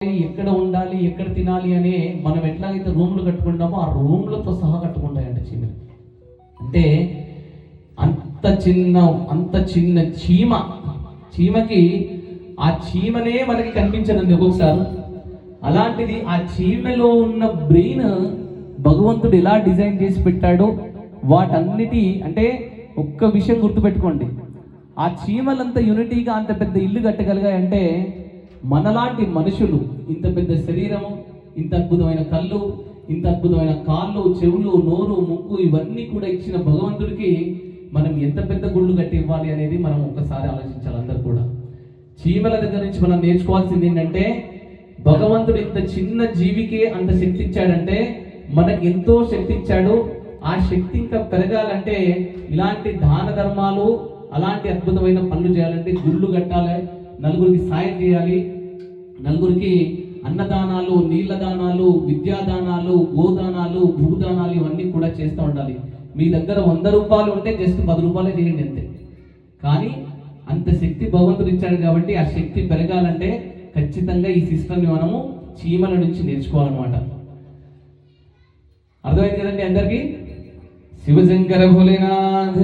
ఎక్కడ ఉండాలి, ఎక్కడ తినాలి అనే మనం ఎట్లాగైతే రూమ్లు కట్టుకుంటామో ఆ రూమ్లతో సహా కట్టుకుంటాయంట చీమలు. అంటే అంత చిన్న చీమకి ఆ చీమనే మనకి కనిపించదండి ఒక్కొక్కసారి. అలాంటిది ఆ చీమలో ఉన్న బ్రెయిన్ భగవంతుడు ఎలా డిజైన్ చేసి పెట్టాడో వాటన్నిటి అంటే ఒక్క విషయం గుర్తుపెట్టుకోండి, ఆ చీమలంతా యూనిటీగా అంత పెద్ద ఇల్లు కట్టగలిగాయంటే మనలాంటి మనుషులు ఇంత పెద్ద శరీరము, ఇంత అద్భుతమైన కళ్ళు, ఇంత అద్భుతమైన కాళ్ళు, చెవులు, నోరు, ముక్కు ఇవన్నీ కూడా ఇచ్చిన భగవంతుడికి మనం ఎంత పెద్ద గుళ్ళు కట్టి ఇవ్వాలి అనేది మనం ఒక్కసారి ఆలోచించాలి అందరు కూడా. చీమల దగ్గర నుంచి మనం నేర్చుకోవాల్సింది ఏంటంటే భగవంతుడు ఇంత చిన్న జీవికే అంత శక్తి ఇచ్చాడంటే మనకి ఎంతో శక్తి ఇచ్చాడు. ఆ శక్తి ఇంకా పెరగాలంటే ఇలాంటి దాన ధర్మాలు, అలాంటి అద్భుతమైన పనులు చేయాలంటే గుళ్ళు కట్టాలి, నలుగురికి సాయం చేయాలి, నలుగురికి అన్నదానాలు, నీళ్ల దానాలు, విద్యాదానాలు, గోదానాలు, భూదానాలు ఇవన్నీ కూడా చేస్తూ ఉండాలి. మీ దగ్గర 100 రూపాయలు ఉంటే జస్ట్ 10 రూపాయలే చేయండి అంతే. కానీ అంత శక్తి భగవంతుడు ఇచ్చాడు కాబట్టి ఆ శక్తి పెరగాలంటే ఖచ్చితంగా ఈ సిస్టమ్ని మనము చీమల నుంచి నేర్చుకోవాలన్నమాట. అర్థమైంది కదండి అందరికీ? శివశంకర భోలేనాథ్.